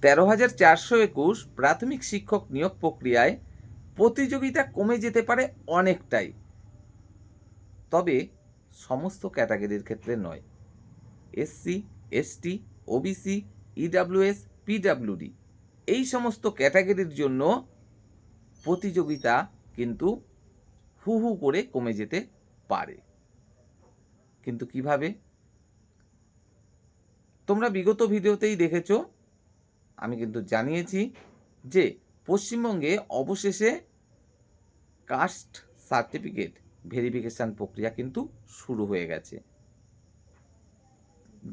13,421 প্রাথমিক শিক্ষক নিয়োগ প্রক্রিয়ায় প্রতিযোগিতা কমে যেতে পারে অনেকটাই, তবে সমস্ত ক্যাটাগরির ক্ষেত্রে নয়। SC, ST, OBC, EWS, PWD এই সমস্ত ক্যাটাগরির জন্য প্রতিযোগিতা কিন্তু হু হু করে কমে যেতে পারে। কিন্তু কিভাবে? তোমরা বিগত ভিডিওতেই দেখেছো, আমি কিন্তু জানিয়েছি যে পশ্চিমবঙ্গে অবশেষে কাস্ট সার্টিফিকেট ভেরিফিকেশান প্রক্রিয়া কিন্তু শুরু হয়ে গেছে।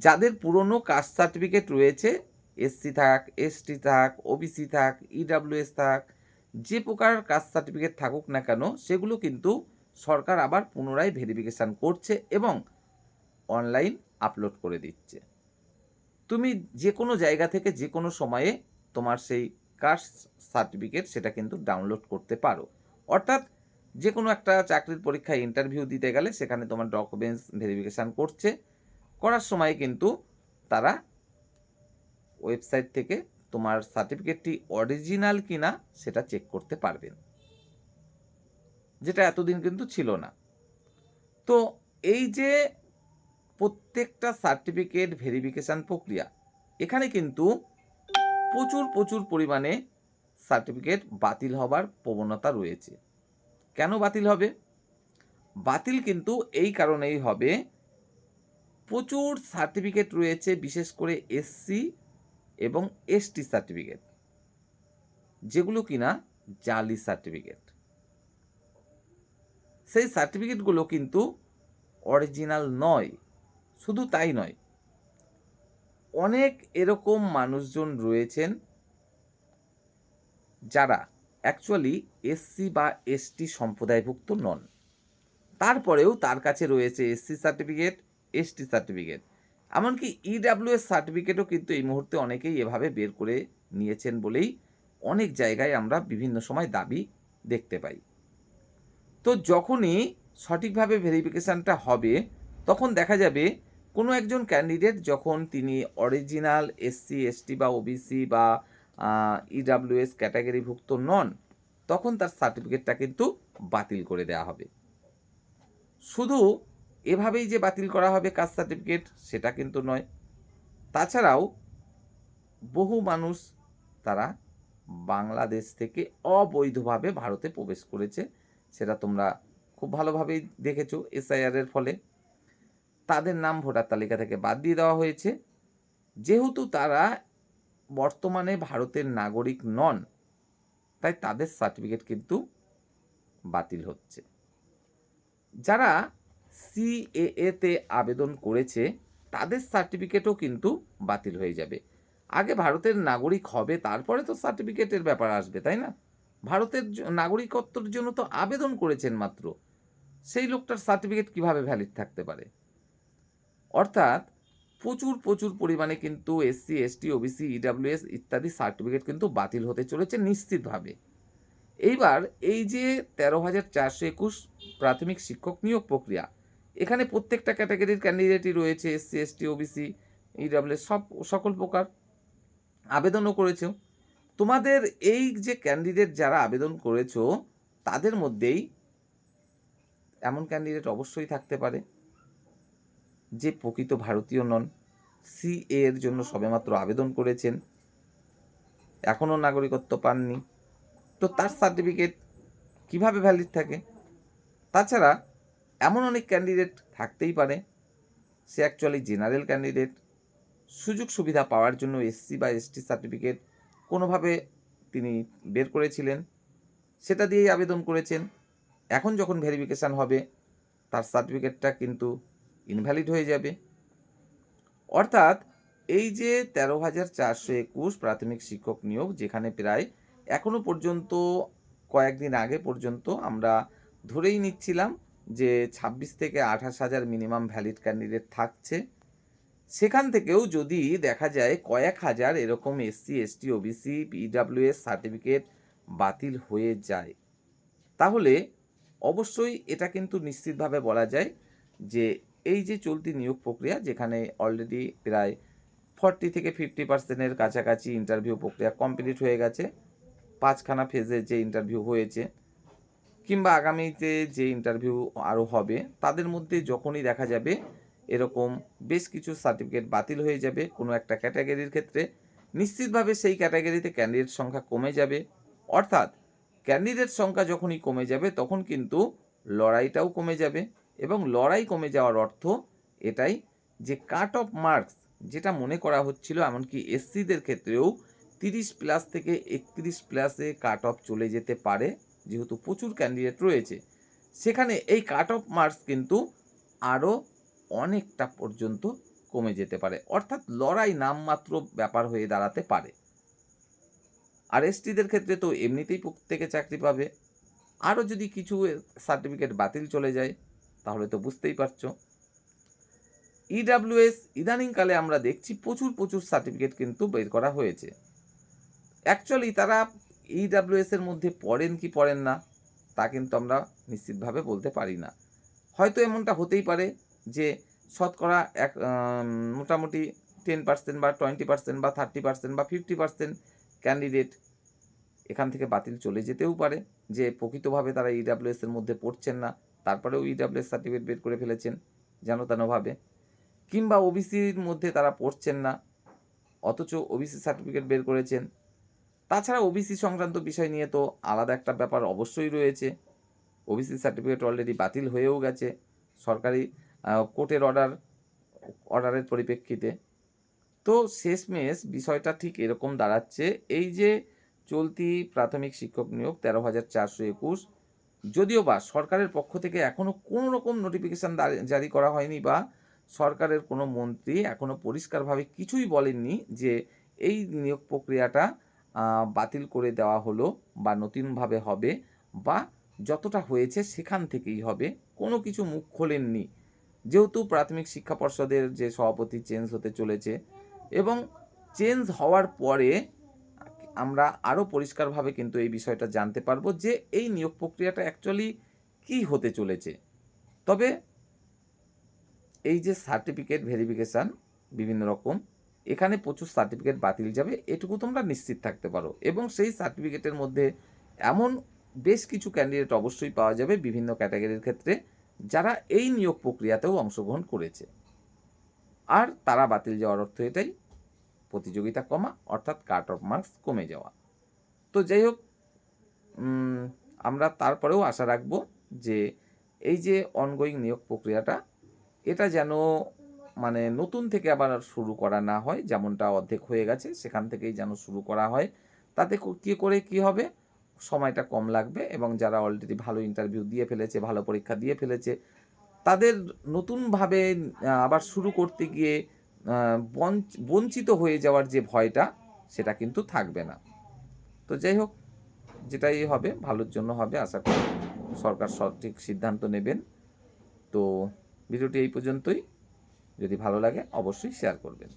যাদের পুরনো কাস্ট সার্টিফিকেট রয়েছে, এসসি থাক, এসটি থাক, ওবিসি থাক, ইডাব্লিউএস থাক, যে প্রকার কাস্ট সার্টিফিকেট থাকুক না কেন, সেগুলো কিন্তু সরকার আবার পুনরায় ভেরিফিকেশান করছে এবং অনলাইন আপলোড করে দিচ্ছে। তুমি যে কোনো জায়গা থেকে যে কোনো সময়ে তোমার সেই কাস্ট সার্টিফিকেট সেটা কিন্তু ডাউনলোড করতে পারো। অর্থাৎ যে কোনো একটা চাকরির পরীক্ষায় ইন্টারভিউ দিতে গেলে সেখানে তোমার ডকুমেন্টস ভেরিফিকেশান করছে, করার সময় কিন্তু তারা ওয়েবসাইট থেকে তোমার সার্টিফিকেটটি অরিজিনাল কিনা সেটা চেক করতে পারবেন, যেটা এতদিন কিন্তু ছিল না। তো এই যে প্রত্যেকটা সার্টিফিকেট ভেরিফিকেশান প্রক্রিয়া, এখানে কিন্তু প্রচুর পরিমাণে সার্টিফিকেট বাতিল হবার প্রবণতা রয়েছে। কেন বাতিল হবে? বাতিল কিন্তু এই কারণেই হবে, প্রচুর সার্টিফিকেট রয়েছে, বিশেষ করে এসসি এবং এসটি সার্টিফিকেট, যেগুলো কিনা জালি সার্টিফিকেট। সেই সার্টিফিকেটগুলো কিন্তু অরিজিনাল নয়। শুধু তাই নয়, অনেক এরকম মানুষজন রয়েছেন যারা অ্যাকচুয়ালি এসসি বা এসটি সম্প্রদায়ভুক্ত নন, তারপরেও তার কাছে রয়েছে এসসি সার্টিফিকেট, এসটি সার্টিফিকেট, এমনকি ইডাব্লিউএস সার্টিফিকেটও কিন্তু এই মুহূর্তে অনেকেই এভাবে বের করে নিয়েছেন বলেই অনেক জায়গায় আমরা বিভিন্ন সময় দাবি দেখতে পাই। তো যখনই সঠিকভাবে ভেরিফিকেশানটা হবে, তখন দেখা যাবে কোনো একজন ক্যান্ডিডেট যখন তিনি অরিজিনাল এসসি, এসটি বা ওবিসি বা ইডাব্লিউএস ক্যাটাগরিভুক্ত নন, তখন তার সার্টিফিকেটটা কিন্তু বাতিল করে দেওয়া হবে। শুধু এভাবেই যে বাতিল করা হবে কাস্ট সার্টিফিকেট সেটা কিন্তু নয়। তাছাড়াও বহু মানুষ তারা বাংলাদেশ থেকে অবৈধভাবে ভারতে প্রবেশ করেছে, সেটা তোমরা খুব ভালোভাবেই দেখেছো। এসআইআরের ফলে তাদের নাম ভোটার তালিকা থেকে বাদ দিয়ে দেওয়া হয়েছে। যেহেতু তারা বর্তমানে ভারতের নাগরিক নন, তাই তাদের সার্টিফিকেট কিন্তু বাতিল হচ্ছে। যারা সিএএতে আবেদন করেছে তাদের সার্টিফিকেটও কিন্তু বাতিল হয়ে যাবে। আগে ভারতের নাগরিক হবে, তারপরে তো সার্টিফিকেটের ব্যাপার আসবে, তাই না? ভারতের নাগরিকত্বের জন্য তো আবেদন করেছেন মাত্র, সেই লোকটার সার্টিফিকেট কিভাবে ভ্যালিড থাকতে পারে? অর্থাৎ প্রচুর পরিমাণে কিন্তু এসসি, এসটি, ওবিসি, ইডাব্লিউএস ইত্যাদি সার্টিফিকেট কিন্তু বাতিল হতে চলেছে নিশ্চিতভাবে। এইবার এই যে 13,421 প্রাথমিক শিক্ষক নিয়োগ প্রক্রিয়া, এখানে প্রত্যেকটা ক্যাটাগরির ক্যান্ডিডেটই রয়েছে, এসসি, এসটি, ওবিসি, ইডাব্লিউএস সকল প্রকার আবেদনও করেছো। তোমাদের এই যে ক্যান্ডিডেট যারা আবেদন করেছো, তাদের মধ্যেই এমন ক্যান্ডিডেট অবশ্যই থাকতে পারে যে প্রকৃত ভারতীয় নন, সিএ এর জন্য সবেমাত্র আবেদন করেছেন, এখনও নাগরিকত্ব পাননি। তো তার সার্টিফিকেট কিভাবে ভ্যালিড থাকে? তাছাড়া এমন অনেক ক্যান্ডিডেট থাকতেই পারে, সে অ্যাকচুয়ালি জেনারেল ক্যান্ডিডেট, সুযোগ সুবিধা পাওয়ার জন্য এসসি বা এসটি সার্টিফিকেট কোনোভাবে তিনি বের করেছিলেন, সেটা দিয়েই আবেদন করেছেন। এখন যখন ভেরিফিকেশান হবে তার সার্টিফিকেটটা কিন্তু ইনভ্যালিড হয়ে যাবে। অর্থাৎ এই যে 13,421 প্রাথমিক শিক্ষক নিয়োগ, যেখানে প্রায় এখনও পর্যন্ত কয়েকদিন আগে পর্যন্ত আমরা ধরেই নিচ্ছিলাম যে 26 থেকে 28,000 মিনিমাম ভ্যালিড ক্যান্ডিডেট থাকছে, সেখান থেকেও যদি দেখা যায় কয়েক হাজার এরকম এসসি, এসটি, ওবিসি, পিডাব্লিউএস সার্টিফিকেট বাতিল হয়ে যায়, তাহলে অবশ্যই এটা কিন্তু নিশ্চিতভাবে বলা যায় যে এই যে চলতি নিয়োগ প্রক্রিয়া, যেখানে অলরেডি প্রায় 40 থেকে 50% কাছাকাছি ইন্টারভিউ প্রক্রিয়া কমপ্লিট হয়ে গেছে। 5খানা ফেজে যে ইন্টারভিউ হয়েছে কিংবা আগামীতে যে ইন্টারভিউ আরও হবে, তাদের মধ্যে যখনই দেখা যাবে এরকম বেশ কিছু সার্টিফিকেট বাতিল হয়ে যাবে কোনো একটা ক্যাটাগরির ক্ষেত্রে, নিশ্চিতভাবে সেই ক্যাটাগরিতে ক্যান্ডিডেট সংখ্যা কমে যাবে। অর্থাৎ ক্যান্ডিডেট সংখ্যা যখনই কমে যাবে তখন কিন্তু লড়াইটাও কমে যাবে, এবং লড়াই কমে যাওয়ার অর্থ এটাই যে কাট অফ মার্কস যেটা মনে করা হচ্ছিল, এমনকি এসসিদের ক্ষেত্রেও 30+ থেকে 31+এ কাট অফ চলে যেতে পারে, যেহেতু প্রচুর ক্যান্ডিডেট রয়েছে সেখানে এই কাট অফ মার্কস কিন্তু আরও অনেকটা পর্যন্ত কমে যেতে পারে। অর্থাৎ লড়াই নামমাত্র ব্যাপার হয়ে দাঁড়াতে পারে। আর এসটিদের ক্ষেত্রে তো এমনিতেই প্রত্যেকে চাকরি পাবে, আরও যদি কিছু সার্টিফিকেট বাতিল চলে যায় তাহলে তো বুঝতেই পারছো। ইডাব্লিউএস ইদানিংকালে আমরা দেখছি প্রচুর সার্টিফিকেট কিন্তু বের করা হয়েছে। অ্যাকচুয়ালি তারা ইডাব্লিউএসের মধ্যে পড়েন কি পড়েন না তা কিন্তু আমরা নিশ্চিতভাবে বলতে পারি না। হয়তো এমনটা হতেই পারে যে শতকরা মোটামুটি 10% বা 20% বা 30% বা 50% ক্যান্ডিডেট এখান থেকে বাতিল চলে যেতেও পারে, যে প্রকৃতভাবে তারা ইডাব্লিউএসের মধ্যে পড়ছেন না, তারপরেও ইডাব্লিউএস সার্টিফিকেট বের করে ফেলেছেন যেন তেনভাবে, কিংবা ওবিসির মধ্যে তারা পড়ছেন না অথচ ওবিসি সার্টিফিকেট বের করেছেন। তাছাড়া ওবিসি সংক্রান্ত বিষয় নিয়ে তো আলাদা একটা ব্যাপার অবশ্যই রয়েছে। ওবিসি সার্টিফিকেট অলরেডি বাতিল হয়েও গেছে সরকারি কোর্টের অর্ডারের পরিপ্রেক্ষিতে। তো শেষমেশ বিষয়টা ঠিক এরকম দাঁড়াচ্ছে, এই যে চলতি প্রাথমিক শিক্ষক নিয়োগ 13,421, যদিও বা সরকারের পক্ষ থেকে এখনও কোনো রকম নোটিফিকেশান জারি করা হয়নি, বা সরকারের কোনো মন্ত্রী এখনও পরিষ্কারভাবে কিছুই বলেননি যে এই নিয়োগ প্রক্রিয়াটা বাতিল করে দেওয়া হলো বা নতুনভাবে হবে, বা যতটা হয়েছে সেখান থেকেই হবে, কোনো কিছু মুখ খোলেননি। যেহেতু প্রাথমিক শিক্ষা পর্ষদের যে সভাপতি চেঞ্জ হতে চলেছে, এবং চেঞ্জ হওয়ার পরে আমরা আরও পরিষ্কারভাবে কিন্তু এই বিষয়টা জানতে পারবো যে এই নিয়োগ প্রক্রিয়াটা অ্যাকচুয়ালি কী হতে চলেছে। তবে এই যে সার্টিফিকেট ভেরিফিকেশান বিভিন্ন রকম, এখানে প্রচুর সার্টিফিকেট বাতিল যাবে এটুকু তোমরা নিশ্চিত থাকতে পারো, এবং সেই সার্টিফিকেটের মধ্যে এমন বেশ কিছু ক্যান্ডিডেট অবশ্যই পাওয়া যাবে বিভিন্ন ক্যাটাগরির ক্ষেত্রে যারা এই নিয়োগ প্রক্রিয়াতেও অংশগ্রহণ করেছে, আর তারা বাতিল যাওয়ার অর্থ এটাই প্রতিযোগিতা কমা, অর্থাৎ কাট অফ মার্কস কমে যাওয়া। তো যাই হোক, আমরা তারপরেও আশা রাখবো যে এই যে অনগোয়িং নিয়োগ প্রক্রিয়াটা এটা যেন মানে নতুন থেকে আবার শুরু করা না হয়, যেমনটা অর্ধেক হয়ে গেছে সেখান থেকেই যেন শুরু করা হয়। তাতে কি হবে, সময়টা কম লাগবে, এবং যারা অলরেডি ভালো ইন্টারভিউ দিয়ে ফেলেছে, ভালো পরীক্ষা দিয়ে ফেলেছে, তাদের নতুনভাবে আবার শুরু করতে গিয়ে বঞ্চিত হয়ে যাওয়ার যে ভয়টা সেটা কিন্তু থাকবে না। তো যাই হোক, যেটাই হবে ভালোর জন্য হবে, আশা করি সরকার সঠিক সিদ্ধান্ত নেবেন। তো ভিডিওটি এই পর্যন্তই, যদি ভালো লাগে অবশ্যই শেয়ার করবেন।